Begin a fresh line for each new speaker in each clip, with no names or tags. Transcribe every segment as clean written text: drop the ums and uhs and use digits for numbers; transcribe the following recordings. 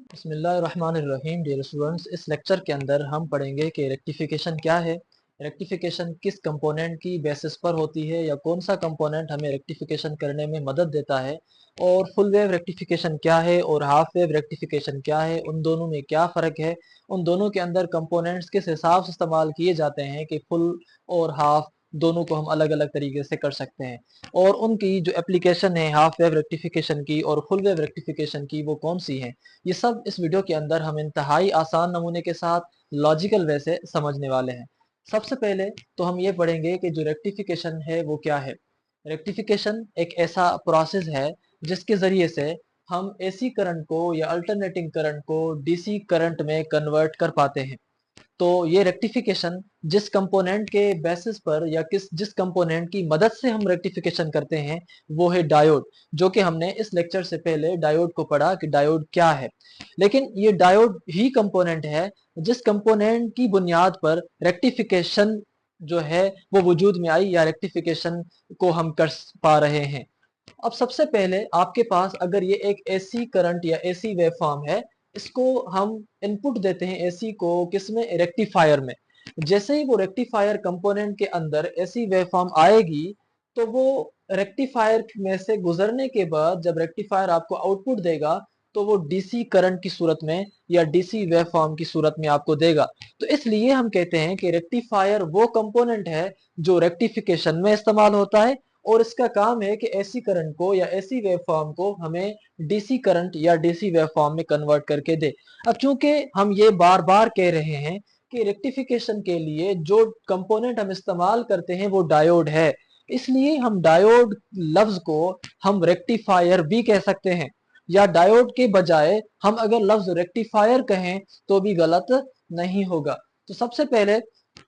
बिस्मिल्लाहिर्रहमानिर्रहीम। Dear students, इस lecture के अंदर हम पढ़ेंगे कि रेक्टिफिकेशन क्या है, रेक्टिफिकेशन किस कंपोनेंट की बेसिस पर होती है या कौन सा कंपोनेंट हमें रेक्टिफिकेशन करने में मदद देता है, और फुल वेव रेक्टिफिकेशन क्या है और हाफ वेव रेक्टिफिकेशन क्या है, उन दोनों में क्या फ़र्क है, उन दोनों के अंदर कंपोनेंट्स किस हिसाब से इस्तेमाल किए जाते हैं कि फुल और हाफ दोनों को हम अलग अलग तरीके से कर सकते हैं, और उनकी जो एप्लीकेशन है हाफ वेव रेक्टिफिकेशन की और फुल वेव रेक्टिफिकेशन की वो कौन सी है। ये सब इस वीडियो के अंदर हम इंतहाई आसान नमूने के साथ लॉजिकल वे से समझने वाले हैं। सबसे पहले तो हम ये पढ़ेंगे कि जो रेक्टिफिकेशन है वो क्या है। रेक्टिफिकेशन एक ऐसा प्रोसेस है जिसके ज़रिए से हम एसी करंट को या अल्टरनेटिंग करंट को डीसी करंट में कन्वर्ट कर पाते हैं। तो ये रेक्टिफिकेशन जिस कंपोनेंट के बेसिस पर या जिस कंपोनेंट की मदद से हम रेक्टिफिकेशन करते हैं वो है डायोड, जो कि हमने इस लेक्चर से पहले डायोड को पढ़ा कि डायोड क्या है। लेकिन ये डायोड ही कंपोनेंट है जिस कंपोनेंट की बुनियाद पर रेक्टिफिकेशन जो है वो वजूद में आई या रेक्टिफिकेशन को हम कर पा रहे हैं। अब सबसे पहले आपके पास अगर ये एक एसी करंट या एसी वेवफॉर्म है, इसको हम इनपुट देते हैं एसी को किसमें, रेक्टिफायर में। जैसे ही वो रेक्टिफायर कंपोनेंट के अंदर एसी वेवफॉर्म आएगी तो वो रेक्टिफायर में से गुजरने के बाद जब रेक्टिफायर आपको आउटपुट देगा तो वो डीसी करंट की सूरत में या डीसी वेवफॉर्म की सूरत में आपको देगा। तो इसलिए हम कहते हैं कि रेक्टिफायर वो कंपोनेंट है जो रेक्टिफिकेशन में इस्तेमाल होता है, और इसका काम है कि एसी करंट को या एसी वेवफॉर्म को हमें डीसी करंट या डीसी वेवफॉर्म में कन्वर्ट करके दे। अब चूंकि हम ये बार बार कह रहे हैं कि रेक्टिफिकेशन के लिए जो कंपोनेंट हम इस्तेमाल करते हैं वो डायोड है, इसलिए हम डायोड लफ्ज को हम रेक्टिफायर भी कह सकते हैं, या डायोड के बजाय हम अगर लफ्ज रेक्टिफायर कहें तो भी गलत नहीं होगा। तो सबसे पहले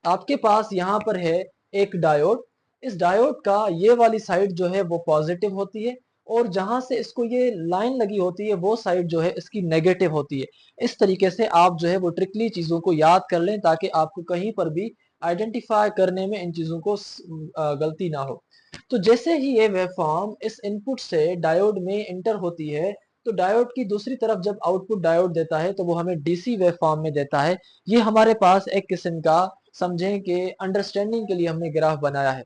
आपके पास यहाँ पर है एक डायोड। इस डायोड का ये वाली साइड जो है वो पॉजिटिव होती है, और जहां से इसको ये लाइन लगी होती है वो साइड जो है इसकी नेगेटिव होती है। इस तरीके से आप जो है वो ट्रिकली चीजों को याद कर लें ताकि आपको कहीं पर भी आइडेंटिफाई करने में इन चीजों को गलती ना हो। तो जैसे ही ये वेवफॉर्म इस इनपुट से डायोड में इंटर होती है तो डायोड की दूसरी तरफ जब आउटपुट डायोड देता है तो वो हमें डीसी वेवफॉर्म में देता है। ये हमारे पास एक किस्म का, समझें कि अंडरस्टैंडिंग के लिए हमने ग्राफ बनाया है।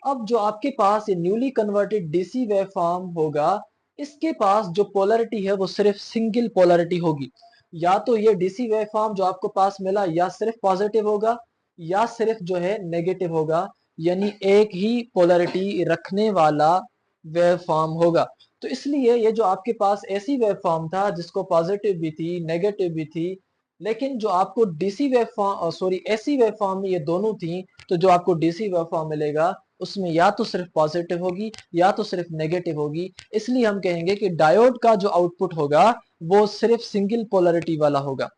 अब जो आपके पास ये न्यूली कन्वर्टेड डीसी वेवफॉर्म होगा, इसके पास जो पोलैरिटी है वो सिर्फ सिंगल पोलैरिटी होगी। या तो ये डीसी वेवफॉर्म जो आपको पास मिला या सिर्फ पॉजिटिव होगा या सिर्फ जो है नेगेटिव होगा, यानी एक ही पोलैरिटी रखने वाला वेवफॉर्म होगा। तो इसलिए ये जो आपके पास ऐसी वेवफॉर्म था जिसको पॉजिटिव भी थी नेगेटिव भी थी, लेकिन जो आपको DC waveform sorry AC waveform में ये दोनों थी, तो जो आपको डीसी वेवफॉर्म मिलेगा उसमें या तो सिर्फ पॉजिटिव होगी या तो सिर्फ नेगेटिव होगी। इसलिए हम कहेंगे कि डायोड का जो आउटपुट होगा वो सिर्फ सिंगल पोलैरिटी वाला होगा।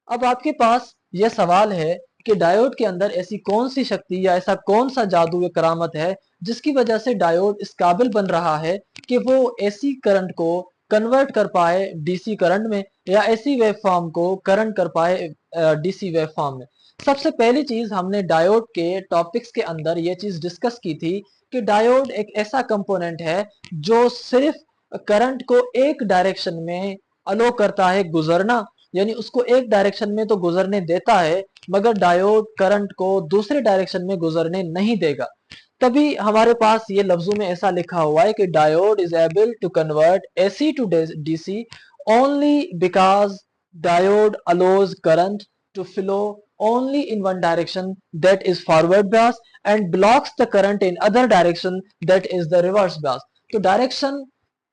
अब आपके पास यह सवाल है कि डायोड के अंदर ऐसी कौन सी शक्ति या ऐसा कौन सा जादू या करामत है जिसकी वजह से डायोड इस काबिल बन रहा है कि वो एसी करंट को कन्वर्ट कर पाए डीसी करंट में, या एसी वेवफॉर्म को करंट कर पाए डीसी वेवफॉर्म में। सबसे पहली चीज हमने डायोड के टॉपिक्स के अंदर ये चीज डिस्कस की थी कि डायोड एक ऐसा कंपोनेंट है जो सिर्फ करंट को एक डायरेक्शन में अलो करता है गुजरना, यानी उसको एक डायरेक्शन में तो गुजरने देता है मगर डायोड करंट को दूसरे डायरेक्शन में गुजरने नहीं देगा। तभी हमारे पास ये लफ्जों में ऐसा लिखा हुआ है कि diode is able to convert AC to DC only because diode allows current to flow only in one direction, that is forward bias, and blocks the current in other direction, that is the reverse bias। तो direction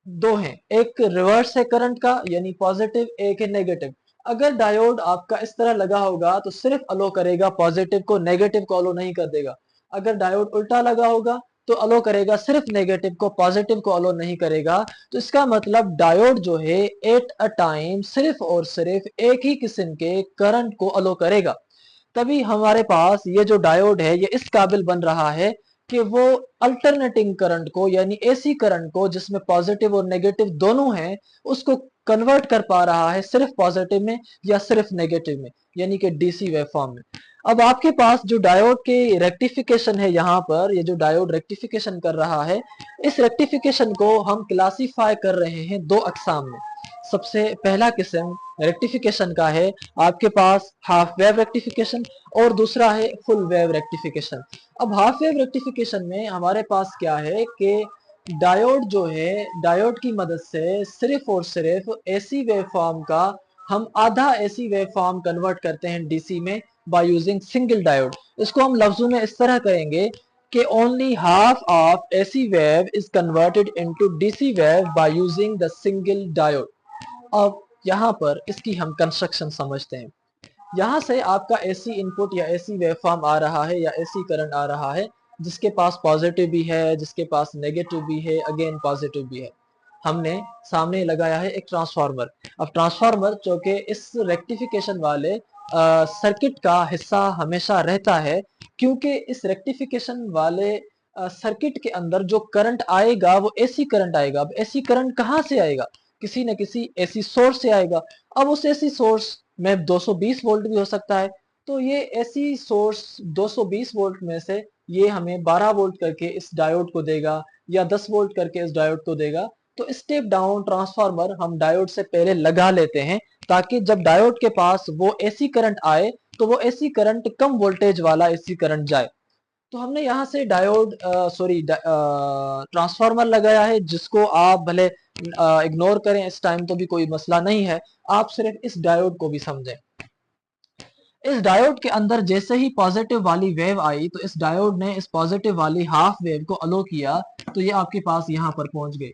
दो हैं, एक reverse है current का यानी positive, एक है negative. अगर डायोड आपका इस तरह लगा होगा तो सिर्फ अलो करेगा पॉजिटिव को, नेगेटिव को अलो नहीं कर देगा। अगर डायोड उल्टा लगा होगा तो अलो करेगा सिर्फ नेगेटिव को, पॉजिटिव को अलो नहीं करेगा। तो इसका मतलब डायोड जो है एट अ टाइम सिर्फ और सिर्फ एक ही किस्म के करंट को अलो करेगा। तभी हमारे पास ये जो डायोड है ये इस काबिल बन रहा है कि वो अल्टरनेटिंग करंट को यानी एसी करंट को, जिसमें पॉजिटिव और नेगेटिव दोनों हैं, उसको कन्वर्ट कर पा रहा है सिर्फ पॉजिटिव में या सिर्फ नेगेटिव में, यानी कि डीसी वेवफॉर्म में। अब आपके पास जो डायोड के रेक्टिफिकेशन है, यहाँ पर ये जो डायोड रेक्टिफिकेशन कर रहा है, इस रेक्टिफिकेशन को हम क्लासीफाई कर रहे हैं दो अकसाम में। सबसे पहला किस्म रेक्टिफिकेशन का है आपके पास हाफ वेव रेक्टिफिकेशन और दूसरा है फुल वेव रेक्टिफिकेशन। अब हाफ वेव रेक्टिफिकेशन में हमारे पास क्या है कि डायोड जो है, डायोड की मदद से सिर्फ और सिर्फ एसी वेव फॉर्म का हम आधा एसी वेव फॉर्म कन्वर्ट करते हैं डीसी में बाय यूजिंग सिंगल डायोड। इसको हम लफ्जों में इस तरह कहेंगे कि only half of AC wave is converted into DC wave by using the single diode। अब यहाँ पर इसकी हम कंस्ट्रक्शन समझते हैं। यहाँ से आपका एसी इनपुट या एसी वेवफॉर्म आ रहा है या एसी करंट आ रहा है, जिसके पास पॉजिटिव भी है, जिसके पास नेगेटिव भी है, अगेन पॉजिटिव भी है। हमने सामने लगाया है एक ट्रांसफार्मर। अब ट्रांसफार्मर जो कि इस रेक्टिफिकेशन वाले सर्किट का हिस्सा हमेशा रहता है, क्योंकि इस रेक्टिफिकेशन वाले सर्किट के अंदर जो करंट आएगा वो एसी करंट आएगा। अब एसी करंट कहाँ से आएगा? किसी न किसी एसी सोर्स से आएगा। अब उस एसी सोर्स में 220 वोल्ट भी हो सकता है, तो ये एसी सोर्स 220 वोल्ट में से ये हमें 12 वोल्ट करके इस डायोड को देगा या 10 वोल्ट करके इस डायोड को देगा। तो स्टेप डाउन ट्रांसफार्मर हम डायोड से पहले लगा लेते हैं, ताकि जब डायोड के पास वो एसी करंट आए तो वो एसी करंट कम वोल्टेज वाला एसी करंट जाए। तो हमने यहाँ से डायोड ट्रांसफार्मर लगाया है, जिसको आप भले इग्नोर करें इस टाइम तो भी कोई मसला नहीं है, आप सिर्फ इस डायोड को भी समझें। इस डायोड के अंदर जैसे ही पॉजिटिव वाली वेव आई तो इस डायोड ने इस पॉजिटिव वाली हाफ वेव को अलो किया, तो ये आपके पास यहाँ पर पहुंच गई।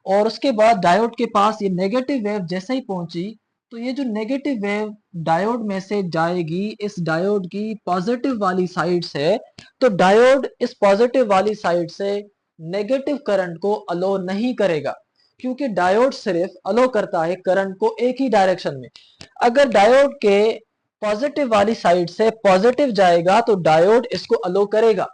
और उसके बाद डायोड के पास ये नेगेटिव वेव जैसे ही पहुंची, तो ये जो नेगेटिव वेव डायोड में से जाएगी इस डायोड की पॉजिटिव वाली साइड से, तो डायोड इस पॉजिटिव वाली साइड से नेगेटिव करंट को अलो नहीं करेगा, क्योंकि डायोड सिर्फ अलो करता है करंट को एक ही डायरेक्शन में। अगर डायोड के पॉजिटिव वाली साइड से पॉजिटिव जाएगा तो डायोड इसको अलो करेगा।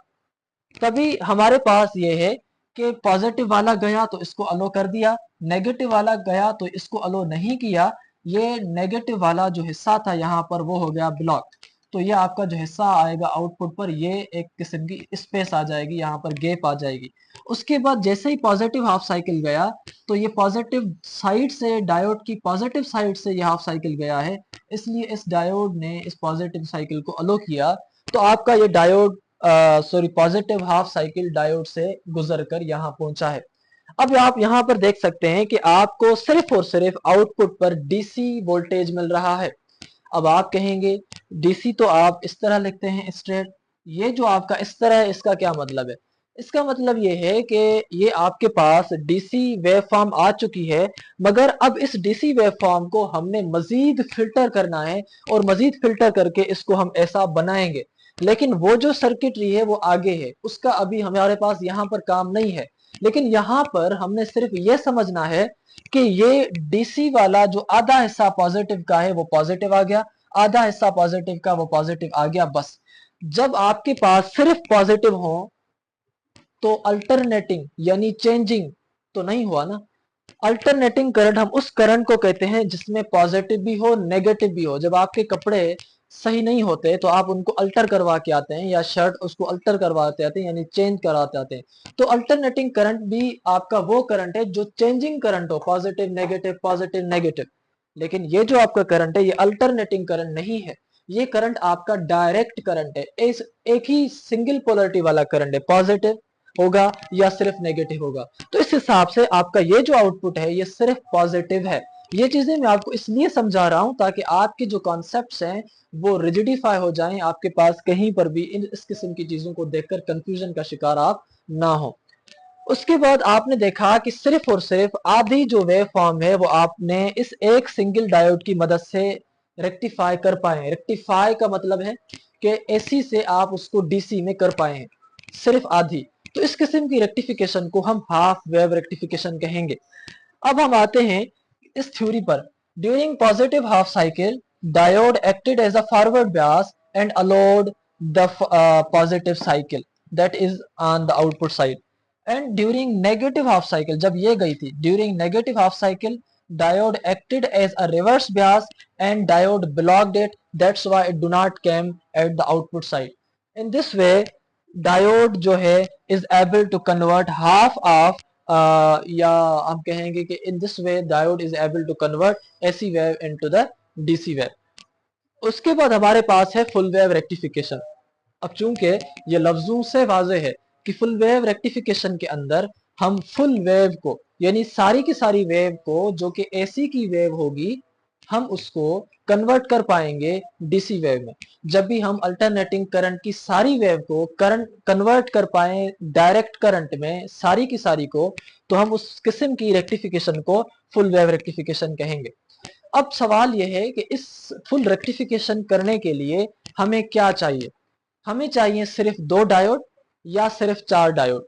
तभी हमारे पास ये है कि पॉजिटिव वाला गया तो इसको अलो कर दिया, नेगेटिव वाला गया तो इसको अलो नहीं किया। ये नेगेटिव वाला जो हिस्सा था यहाँ पर वो हो गया ब्लॉक। तो ये आपका जो हिस्सा आएगा आउटपुट पर, ये एक किस्म की स्पेस आ जाएगी, यहाँ पर गैप आ जाएगी। उसके बाद जैसे ही पॉजिटिव हाफ साइकिल गया तो ये पॉजिटिव साइड से, डायोड की पॉजिटिव साइड से ये हाफ साइकिल गया है, इसलिए इस डायोड ने इस पॉजिटिव साइकिल को अलो किया। तो आपका ये diode positive half cycle diode से गुजर कर यहाँ पहुंचा है। अब आप यहाँ पर देख सकते हैं कि आपको सिर्फ और सिर्फ आउटपुट पर डीसी वोल्टेज मिल रहा है। अब आप कहेंगे डीसी तो आप इस तरह लिखते हैं स्ट्रेट, ये जो आपका इस तरह है इसका क्या मतलब है? इसका मतलब ये है कि ये आपके पास डीसी वेव फॉर्म आ चुकी है, मगर अब इस डीसी वेव फॉर्म को हमने मजीद फिल्टर करना है और मजीद फिल्टर करके इसको हम ऐसा बनाएंगे। लेकिन वो जो सर्किटरी है वो आगे है, उसका अभी हमारे पास यहाँ पर काम नहीं है। लेकिन यहाँ पर हमने सिर्फ ये समझना है कि ये डीसी वाला जो आधा हिस्सा पॉजिटिव का है वो पॉजिटिव आ गया, आधा हिस्सा पॉजिटिव का वो पॉजिटिव आ गया, बस। जब आपके पास सिर्फ पॉजिटिव हो तो अल्टरनेटिंग यानी चेंजिंग तो नहीं हुआ ना। अल्टरनेटिंग करंट हम उस करंट को कहते हैं जिसमें पॉजिटिव भी हो नेगेटिव भी हो। जब आपके कपड़े सही नहीं होते तो आप उनको अल्टर करवा के आते हैं, या शर्ट उसको अल्टर करवाते आते हैं यानी चेंज कराते आते हैं। तो अल्टरनेटिंग करंट भी आपका वो करंट है जो चेंजिंग करंट हो, पॉजिटिव नेगेटिव। लेकिन ये जो आपका करंट है ये अल्टरनेटिंग करंट नहीं है, ये करंट आपका डायरेक्ट करंट है। एक ही सिंगल पोलरिटी वाला करंट है, पॉजिटिव होगा या सिर्फ नेगेटिव होगा। तो इस हिसाब से आपका ये जो आउटपुट है ये सिर्फ पॉजिटिव है। ये चीजें मैं आपको इसलिए समझा रहा हूं ताकि आपके जो कॉन्सेप्ट्स हैं वो रिजिडिफाई हो जाएं, आपके पास कहीं पर भी इस किस्म की चीजों को देखकर कंफ्यूजन का शिकार आप ना हो। उसके बाद आपने देखा कि सिर्फ और सिर्फ आधी जो वेव फॉर्म है वो आपने इस एक सिंगल डायोड की मदद से रेक्टिफाई कर पाए। रेक्टिफाई का मतलब है कि एसी से आप उसको डीसी में कर पाए हैं, सिर्फ आधी। तो इस किस्म की रेक्टिफिकेशन को हम हाफ वेव रेक्टिफिकेशन कहेंगे। अब हम आते हैं इस थ्योरी पर। During positive half cycle diode acted as a forward bias and allowed the positive cycle that is on the output side. And during negative half cycle, जब ये गई थी during negative half cycle, diode acted as a reverse bias and diode blocked it, that's why it do not came at the output side. In this way diode जो है is able to convert half of या हम कहेंगे कि in this way diode is able to convert AC wave into the DC wave. उसके बाद हमारे पास है फुल वेव रेक्टिफिकेशन। अब चूंकि ये लफ्जों से वाज़ेह है कि फुल वेव रेक्टिफिकेशन के अंदर हम फुल वेव को यानी सारी की सारी वेव को जो कि एसी की वेव होगी हम उसको कन्वर्ट कर पाएंगे डीसी वेव में। जब भी हम अल्टरनेटिंग करंट की सारी वेव को करंट कन्वर्ट कर पाए डायरेक्ट करंट में सारी की सारी को, तो हम उस किस्म की रेक्टिफिकेशन को फुल वेव रेक्टिफिकेशन कहेंगे। अब सवाल यह है कि इस फुल रेक्टिफिकेशन करने के लिए हमें क्या चाहिए? हमें चाहिए सिर्फ 2 डायोड या सिर्फ 4 डायोड।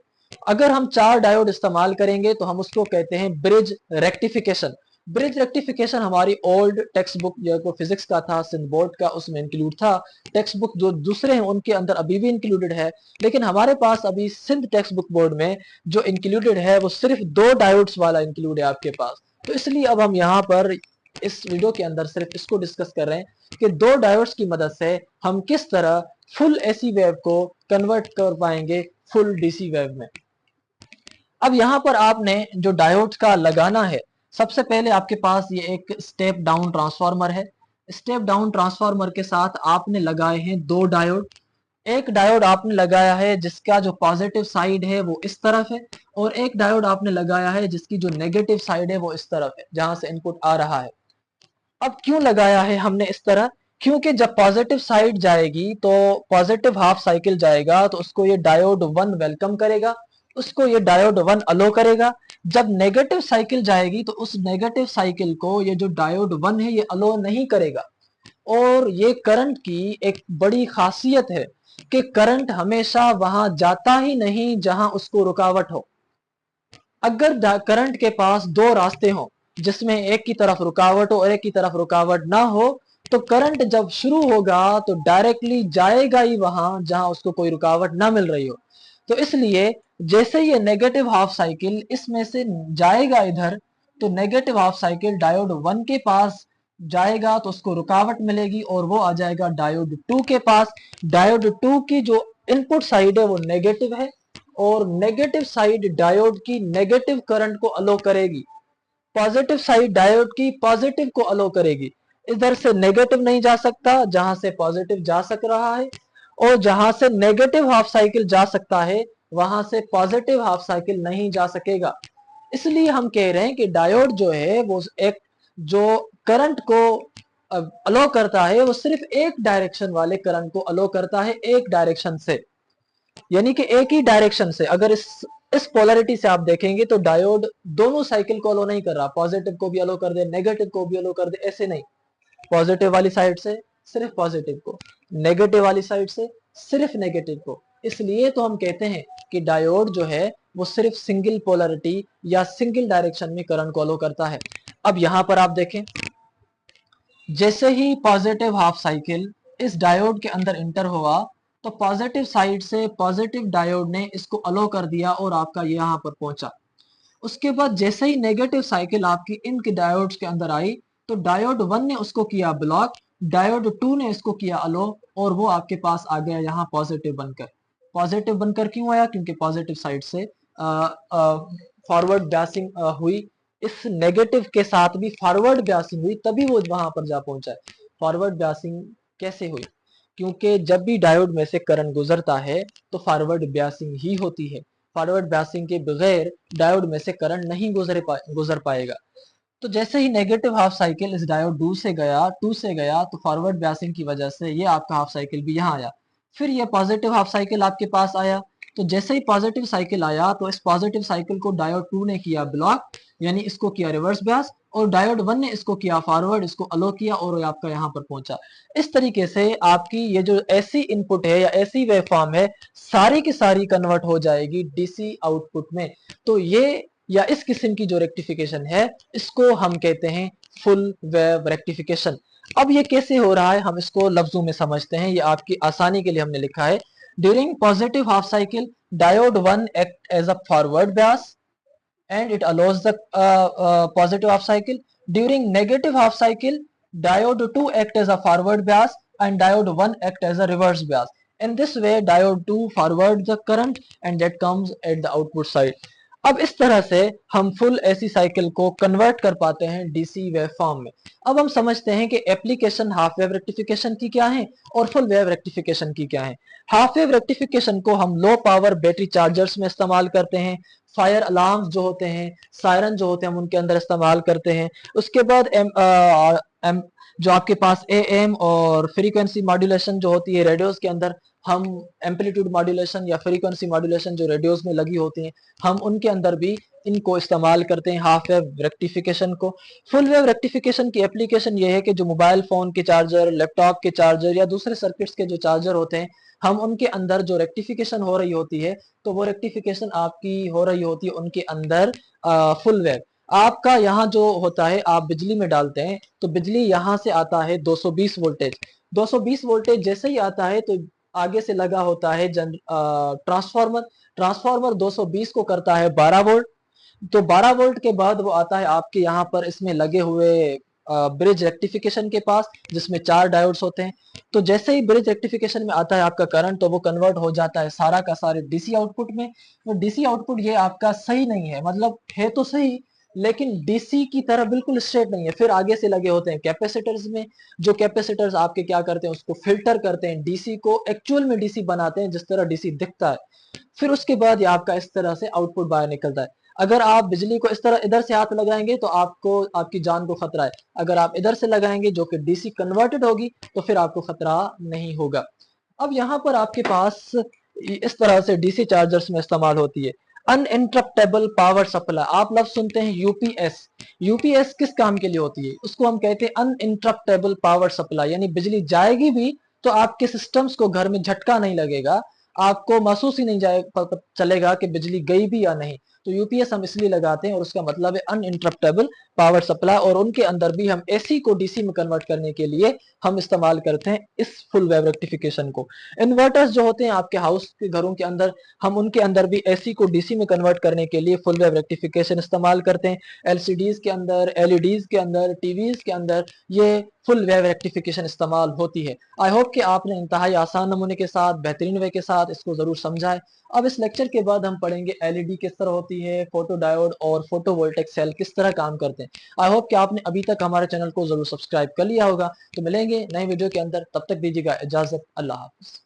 अगर हम 4 डायोड इस्तेमाल करेंगे तो हम उसको कहते हैं ब्रिज रेक्टिफिकेशन। ब्रिज रेक्टिफिकेशन हमारी ओल्ड टेक्स्ट बुक जो फिजिक्स का था, सिंध बोर्ड का, उसमें इंक्लूड था। टेक्स्ट बुक जो दूसरे हैं उनके अंदर अभी भी इंक्लूडेड है, लेकिन हमारे पास अभी सिंध टेक्स्ट बुक बोर्ड में जो इंक्लूडेड है वो सिर्फ 2 डायोड्स वाला इंक्लूड है आपके पास। तो इसलिए अब हम यहाँ पर इस वीडियो के अंदर सिर्फ इसको डिस्कस कर रहे हैं कि 2 डायोड्स की मदद से हम किस तरह फुल एसी वेव को कन्वर्ट कर पाएंगे फुल डीसी वेव में। अब यहां पर आपने जो डायोड का लगाना है, सबसे पहले आपके पास ये एक स्टेप डाउन ट्रांसफार्मर है। स्टेप डाउन ट्रांसफार्मर के साथ आपने लगाए हैं 2 डायोड। एक डायोड आपने लगाया है जिसका जो पॉजिटिव साइड है वो इस तरफ है, और एक डायोड आपने लगाया है जिसकी जो नेगेटिव साइड है वो इस तरफ है, जहां से इनपुट आ रहा है। अब क्यों लगाया है हमने इस तरह? क्योंकि जब पॉजिटिव साइड जाएगी तो पॉजिटिव हाफ साइकिल जाएगा तो उसको ये डायोड 1 वेलकम करेगा, उसको ये डायोड 1 अलो करेगा। जब नेगेटिव साइकिल जाएगी तो उस नेगेटिव साइकिल को ये जो डायोड 1 है ये अलो नहीं करेगा। और ये करंट की एक बड़ी खासियत है कि करंट हमेशा वहां जाता ही नहीं जहां उसको रुकावट हो। अगर करंट के पास 2 रास्ते हों जिसमें एक की तरफ रुकावट हो और एक की तरफ रुकावट ना हो, तो करंट जब शुरू होगा तो डायरेक्टली जाएगा ही वहां जहां उसको कोई रुकावट ना मिल रही हो। तो इसलिए जैसे ये नेगेटिव हाफ साइकिल इसमें से जाएगा इधर, तो नेगेटिव हाफ साइकिल डायोड 1 के पास जाएगा तो उसको रुकावट मिलेगी और वो आ जाएगा डायोड 2 के पास। डायोड 2 की जो इनपुट साइड है वो नेगेटिव है, और नेगेटिव साइड डायोड की नेगेटिव करंट को अलो करेगी, पॉजिटिव साइड डायोड की पॉजिटिव को अलो करेगी। इधर से नेगेटिव नहीं जा सकता जहां से पॉजिटिव जा सक रहा है, और जहां से नेगेटिव हाफ साइकिल जा सकता है वहां से पॉजिटिव हाफ साइकिल नहीं जा सकेगा। इसलिए हम कह रहे हैं कि डायोड जो है वो एक जो करंट को अलो करता है वो सिर्फ एक डायरेक्शन वाले करंट को अलो करता है, एक डायरेक्शन से, यानी कि एक ही डायरेक्शन से। अगर इस पोलैरिटी से आप देखेंगे तो डायोड दोनों साइकिल को अलो नहीं कर रहा, पॉजिटिव को भी अलो कर दे नेगेटिव को भी अलो कर दे, ऐसे नहीं। पॉजिटिव वाली साइड से सिर्फ पॉजिटिव को, नेगेटिव वाली साइड से सिर्फ नेगेटिव को। इसलिए तो हम कहते हैं कि डायोड जो है वो सिर्फ सिंगल पोलैरिटी या सिंगल डायरेक्शन में करंट को अलो करता है। अब यहां पर आप देखें, जैसे ही पॉजिटिव हाफ साइकिल इस डायोड के अंदर इंटर हुआ तो पॉजिटिव साइड से पॉजिटिव डायोड ने इसको अलो कर दिया और आपका ये यहां पर पहुंचा। उसके बाद जैसे ही नेगेटिव साइकिल आपकी इनके डायोड्स के अंदर आई तो डायोड 1 ने उसको किया ब्लॉक, डायोड 2 ने इसको किया अलो, और वो आपके पास आ गया यहाँ पॉजिटिव बनकर। पॉजिटिव बनकर क्यों आया? क्योंकि पॉजिटिव साइड से फॉरवर्ड ब्यासिंग हुई, इस नेगेटिव के साथ भी फॉरवर्ड ब्यासिंग हुई, तभी वो वहां पर जा पहुंचा है। फॉरवर्ड ब्यासिंग कैसे हुई? क्योंकि जब भी डायोड में से करंट गुजरता है तो फॉरवर्ड ब्यासिंग ही होती है। फॉरवर्ड ब्यासिंग के बगैर डायोड में से करंट नहीं गुजर पाएगा। तो जैसे ही नेगेटिव हाफ साइकिल इस डायोड 2 से गया तो फॉरवर्ड ब्यासिंग की वजह से ये आपका हाफ साइकिल भी यहाँ आया। फिर ये पॉजिटिव हाफ साइकिल आपके पास आया, तो जैसे ही पॉजिटिव साइकिल आया तो इस पॉजिटिव साइकिल को डायोड 2 ने किया ब्लॉक, यानी इसको किया रिवर्स ब्यास, और डायोड 1 ने इसको किया फॉरवर्ड, इसको अलो किया और आपका यहाँ पर पहुंचा। इस तरीके से आपकी ये जो ऐसी इनपुट है या ऐसी वेव फॉर्म है सारी की सारी कन्वर्ट हो जाएगी डीसी आउटपुट में। तो ये या इस किस्म की जो रेक्टिफिकेशन है इसको हम कहते हैं फुल वेव रेक्टिफिकेशन। अब ये कैसे हो रहा है हम इसको लफ्जों में समझते हैं, ये आपकी आसानी के लिए हमने लिखा है। During positive half cycle diode 1 act as a forward bias and it allows the positive half cycle. During negative half cycle, diode 2 act as a forward bias and diode 1 act as a reverse bias. In this way, diode 2 forward the current and that comes at the output side. अब इस तरह से हम full AC cycle को convert कर पाते हैं DC wave form में। अब हम समझते हैं कि एप्लीकेशन हाफ वेव रेक्टिफिकेशन की क्या है और फुल वेव रेक्टिफिकेशन की क्या है। हाफ वेव रेक्टिफिकेशन को हम लो पावर बैटरी चार्जर्स में इस्तेमाल करते हैं, फायर अलार्म्स जो होते हैं, सायरन जो होते हैं, हम उनके अंदर इस्तेमाल करते हैं। उसके बाद जो आपके पास एएम और फ्रीक्वेंसी मॉड्यूलेशन जो होती है रेडियोस के अंदर, हम एम्पलीट्यूड मॉड्यूलेशन या फ्रीक्वेंसी मॉड्यूलेशन जो रेडियोस में लगी होती हैं, हम उनके अंदर भी इनको इस्तेमाल करते हैं हाफ वेव रेक्टिफिकेशन को। फुल वेव रेक्टिफिकेशन की एप्लीकेशन ये है कि जो मोबाइल फोन के चार्जर, लैपटॉप के चार्जर या दूसरे सर्किट्स के जो चार्जर होते हैं, हम उनके अंदर जो रेक्टिफिकेशन हो रही होती है, तो वो रेक्टिफिकेशन आपकी हो रही होती है उनके अंदर फुल वेव। आपका यहाँ जो होता है, आप बिजली में डालते हैं तो बिजली यहाँ से आता है 220 वोल्टेज। 220 वोल्टेज जैसे ही आता है तो आगे से लगा होता है ट्रांसफार्मर। ट्रांसफार्मर 220 को करता है 12 वोल्ट। तो 12 वोल्ट के बाद वो आता है आपके यहाँ पर इसमें लगे हुए ब्रिज रेक्टिफिकेशन के पास, जिसमें 4 डायोड्स होते हैं। तो जैसे ही ब्रिज रेक्टिफिकेशन में आता है आपका करंट, तो वो कन्वर्ट हो जाता है सारा का सारे डीसी आउटपुट में। तो डीसी आउटपुट ये आपका सही नहीं है, मतलब है तो सही लेकिन डीसी की तरह बिल्कुल स्ट्रेट नहीं है। फिर आगे से लगे होते हैं कैपेसिटर्स में, जो कैपेसिटर्स आपके क्या करते हैं, उसको फिल्टर करते हैं, डीसी को एक्चुअल में डीसी बनाते हैं जिस तरह डीसी दिखता है। फिर उसके बाद ये आपका इस तरह से आउटपुट बाहर निकलता है। अगर आप बिजली को इस तरह इधर से हाथ लगाएंगे तो आपको आपकी जान को खतरा है। अगर आप इधर से लगाएंगे जो कि डीसी कन्वर्टेड होगी तो फिर आपको खतरा नहीं होगा। अब यहाँ पर आपके पास इस तरह से डीसी चार्जर्स में इस्तेमाल होती है अनइंटरप्टेबल पावर सप्लाई। आप लफ्ज सुनते हैं यूपीएस। यूपीएस किस काम के लिए होती है? उसको हम कहते हैं अनइंटरप्टेबल पावर सप्लाई, यानी बिजली जाएगी भी तो आपके सिस्टम्स को घर में झटका नहीं लगेगा, आपको महसूस ही नहीं चलेगा कि बिजली गई भी या नहीं। तो यूपीएस हम इसलिए लगाते हैं और उसका मतलब है अनइंटरप्टेबल पावर सप्लाई। और उनके अंदर भी हम एसी को डीसी में कन्वर्ट करने के लिए हम इस्तेमाल करते हैं इस फुल वेव रेक्टिफिकेशन को। इन्वर्टर्स जो होते हैं आपके हाउस के घरों के अंदर, हम उनके अंदर भी एसी को डीसी में कन्वर्ट करने के लिए फुल वेव रेक्टिफिकेशन इस्तेमाल करते हैं। एलसीडीज के अंदर, एलईडीज के अंदर, टीवीज के अंदर ये फुल वेव रेक्टिफिकेशन इस्तेमाल होती है। आई होप कि आपने इंतहाई आसान नमूने के साथ, बेहतरीन वे के साथ इसको जरूर समझा है। अब इस लेक्चर के बाद हम पढ़ेंगे एलईडी किस तरह होती है, फोटो डायोड और फोटोवोल्टेक सेल किस तरह काम करते हैं। आई होप कि आपने अभी तक हमारे चैनल को जरूर सब्सक्राइब कर लिया होगा। तो मिलेंगे नए वीडियो के अंदर, तब तक दीजिएगा इजाजत। अल्लाह हाफिज।